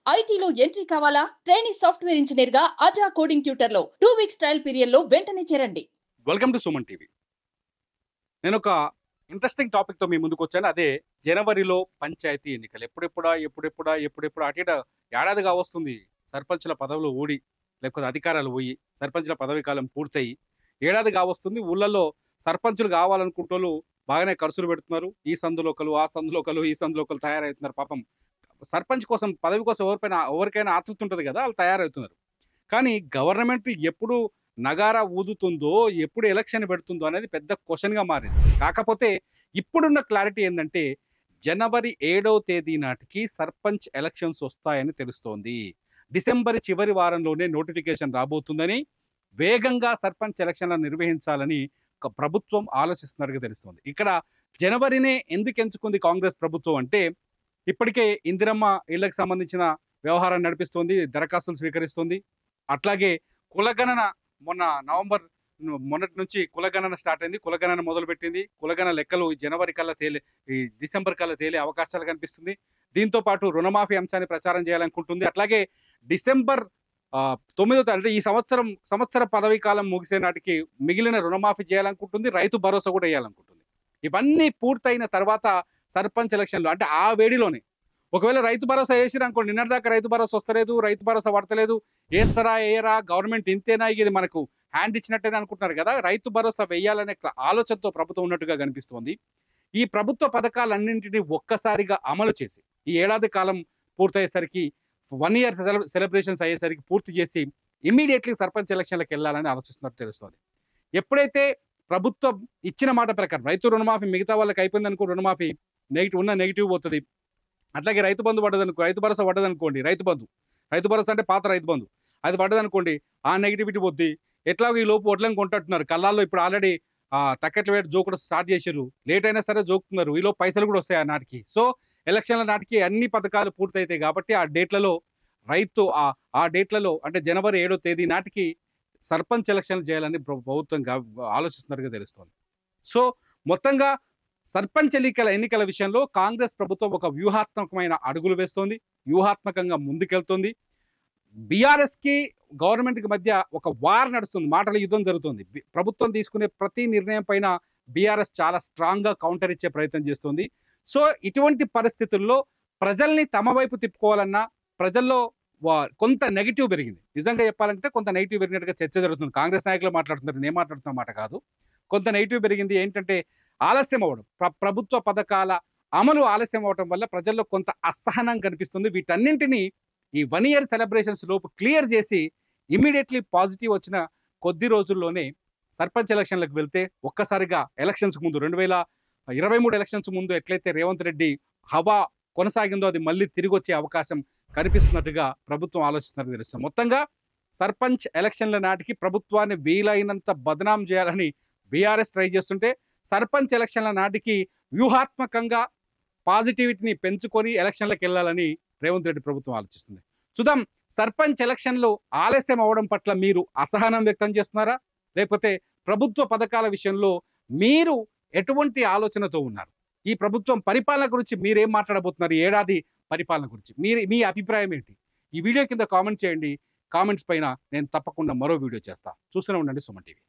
ఐటీలో ఎంట్రీ కావాలా? Training software engineer గా అజా కోడింగ్ ట్యూటర్ లో 2 వీక్స్ ట్రయల్ పీరియడ్ లో వెంటనే చేరండి. Welcome to Suman TV. నేను ఒక ఇంట్రెస్టింగ్ టాపిక్తో మీ ముందుకు వచ్చాను. అదే జనవరిలో పంచాయతీ ఎన్నికలు. ఎప్పుడెప్పుడు అటు ఇటు ఏడాదిగా వస్తుంది. సర్పంచుల పదవులు ఊడి లేకపోతే అధికారాలు పోయి సర్పంచుల పదవీ కాలం పూర్తయి ఏడాదిగా వస్తుంది. ఊళ్ళల్లో సర్పంచులు కావాలనుకుంటోళ్ళు బాగానే ఖర్చులు పెడుతున్నారు. ఈ సందులోకలు ఆ సందులోకలు ఈ సందులోకలు తయారవుతున్నారు. పాపం సర్పంచ్ కోసం పదవి కోసం ఎవరికైనా ఆతృత ఉంటుంది కదా, వాళ్ళు తయారవుతున్నారు. కానీ గవర్నమెంట్ ఎప్పుడు నగారా ఊదుతుందో, ఎప్పుడు ఎలక్షన్ పెడుతుందో అనేది పెద్ద క్వశ్చన్గా మారింది. కాకపోతే ఇప్పుడున్న క్లారిటీ ఏంటంటే జనవరి 7వ తేదీ నాటికి సర్పంచ్ ఎలక్షన్స్ వస్తాయని తెలుస్తోంది. డిసెంబర్ చివరి వారంలోనే నోటిఫికేషన్ రాబోతుందని, వేగంగా సర్పంచ్ ఎలక్షన్లను నిర్వహించాలని ఒక ప్రభుత్వం ఆలోచిస్తున్నట్టుగా తెలుస్తోంది. ఇక్కడ జనవరినే ఎందుకు ఎంచుకుంది కాంగ్రెస్ ప్రభుత్వం అంటే, ఇప్పటికే ఇందిరమ్మ ఇళ్లకు సంబంధించిన వ్యవహారం నడిపిస్తోంది, దరఖాస్తులు స్వీకరిస్తోంది. అట్లాగే కులగణన మొన్నటి నుంచి కులగణన స్టార్ట్ అయింది. కులగణన మొదలుపెట్టింది. కులగణన లెక్కలు ఈ డిసెంబర్ కల్లా తేలే అవకాశాలు కనిపిస్తుంది. దీంతో పాటు రుణమాఫీ అంశాన్ని ప్రచారం చేయాలనుకుంటుంది. అట్లాగే డిసెంబర్ 9వ తారీఖు ఈ సంవత్సర పదవీ కాలం ముగిసే నాటికి మిగిలిన రుణమాఫీ చేయాలనుకుంటుంది. రైతు భరోసా కూడా వేయాలనుకుంటుంది. ఇవన్నీ పూర్తయిన తర్వాత సర్పంచ్ ఎలక్షన్లు అంటే ఆ వేడిలోనే ఒకవేళ రైతు భరోసా వేసిరనుకోండి, నిన్నటిదాకా రైతు భరోసా వస్తలేదు, రైతు భరోసా పడతలేదు, వేస్తారా వేయరా, గవర్నమెంట్ ఇంతేనా, ఇది మనకు హ్యాండ్ ఇచ్చినట్టేనే అనుకుంటున్నారు కదా. రైతు భరోసా వేయాలనే ఆలోచనతో ప్రభుత్వం ఉన్నట్టుగా కనిపిస్తోంది. ఈ ప్రభుత్వ పథకాలన్నింటినీ ఒక్కసారిగా అమలు చేసి ఈ ఏడాది కాలం పూర్తయ్యేసరికి 1 ఇయర్ సెలబ్రేషన్స్ అయ్యేసరికి పూర్తి చేసి ఇమ్మీడియట్లీ సర్పంచ్ ఎలక్షన్లకు వెళ్ళాలని ఆలోచిస్తున్నట్టు తెలుస్తుంది. ఎప్పుడైతే ప్రభుత్వం ఇచ్చిన మాట ప్రకారం రైతు రుణమాఫీ మిగతా వాళ్ళకి అయిపోయింది అనుకో, రుణమాఫీ నెగిటివ్ పోతుంది. అట్లాగే రైతు భరోసా పడ్డదనుకోండి, రైతు భరోసా అంటే పాత రైతు బంధు అది పడ్డదనుకోండి, ఆ నెగిటివిటీ పోద్ది. ఎట్లాగో ఈ లోపు వడ్లను కొంటున్నారు. కళ్ళాల్లో ఇప్పుడు ఆల్రెడీ తక్కట్లు వేడి జోకుడు స్టార్ట్ చేసారు. లేట్ అయినా సరే జోకుతున్నారు. ఈ లోపు పైసలు కూడా వస్తాయి ఆ నాటికి. సో ఎలక్షన్ల నాటికి అన్ని పథకాలు పూర్తయితాయి కాబట్టి ఆ డేట్లలో అంటే జనవరి 7వ తేదీ నాటికి సర్పంచ్ ఎలక్షన్లు చేయాలని ప్రభుత్వం ఆలోచిస్తున్నట్టుగా తెలుస్తోంది. సో మొత్తంగా సర్పంచ్ ఎన్నికల విషయంలో కాంగ్రెస్ ప్రభుత్వం ఒక వ్యూహాత్మకమైన అడుగులు వేస్తోంది, వ్యూహాత్మకంగా ముందుకెళ్తోంది. బీఆర్ఎస్కి గవర్నమెంట్కి మధ్య ఒక వార్ నడుస్తుంది, మాటల యుద్ధం జరుగుతుంది. ప్రభుత్వం తీసుకునే ప్రతి నిర్ణయం పైన బీఆర్ఎస్ చాలా స్ట్రాంగ్గా కౌంటర్ ఇచ్చే ప్రయత్నం చేస్తుంది. సో ఇటువంటి పరిస్థితుల్లో ప్రజల్ని తమ వైపు తిప్పుకోవాలన్నా ప్రజల్లో కొంత నెగిటివ్ పెరిగింది. నిజంగా చెప్పాలంటే కొంత నెగిటివ్ పెరిగినట్టుగా చర్చ జరుగుతుంది. కాంగ్రెస్ నాయకులు మాట్లాడుతున్నారు, నేను మాట్లాడుతున్న మాట కాదు. కొంత నెగిటివ్ పెరిగింది. ఏంటంటే ఆలస్యం అవ్వడం, ప్రభుత్వ పథకాల అమలు ఆలస్యం అవ్వడం వల్ల ప్రజల్లో కొంత అసహనం కనిపిస్తుంది. వీటన్నింటినీ ఈ 1 ఇయర్ సెలబ్రేషన్స్ లోపు క్లియర్ చేసి ఇమ్మీడియట్లీ పాజిటివ్ వచ్చిన కొద్ది రోజుల్లోనే సర్పంచ్ ఎలక్షన్లకు వెళ్తే ఒక్కసారిగా ఎలక్షన్స్ ముందు 2023 ఎలక్షన్స్ ముందు ఎట్లయితే రేవంత్ రెడ్డి హవా కొనసాగిందో అది మళ్ళీ తిరిగి వచ్చే అవకాశం కనిపిస్తున్నట్టుగా ప్రభుత్వం ఆలోచిస్తున్నట్టు తెలుస్తుంది. మొత్తంగా సర్పంచ్ ఎలక్షన్ల నాటికి ప్రభుత్వాన్ని వీలైనంత బదనాం చేయాలని బీఆర్ఎస్ ట్రై చేస్తుంటే, సర్పంచ్ ఎలక్షన్ల నాటికి వ్యూహాత్మకంగా పాజిటివిటీని పెంచుకొని ఎలక్షన్లకు వెళ్ళాలని రేవంత్ రెడ్డి ప్రభుత్వం ఆలోచిస్తుంది. చూద్దాం, సర్పంచ్ ఎలక్షన్లు ఆలస్యం అవ్వడం పట్ల మీరు అసహనం వ్యక్తం చేస్తున్నారా, లేకపోతే ప్రభుత్వ పథకాల విషయంలో మీరు ఎటువంటి ఆలోచనతో ఉన్నారు? ఈ ప్రభుత్వం పరిపాలన గురించి మీరేం మాట్లాడబోతున్నారు? ఏడాది పరిపాలన గురించి మీ అభిప్రాయం ఏంటి? ఈ వీడియో కింద కామెంట్ చేయండి. కామెంట్స్ పైన నేను తప్పకుండా మరో వీడియో చేస్తా. చూస్తూనే ఉండండి సుమన్ టీవీ.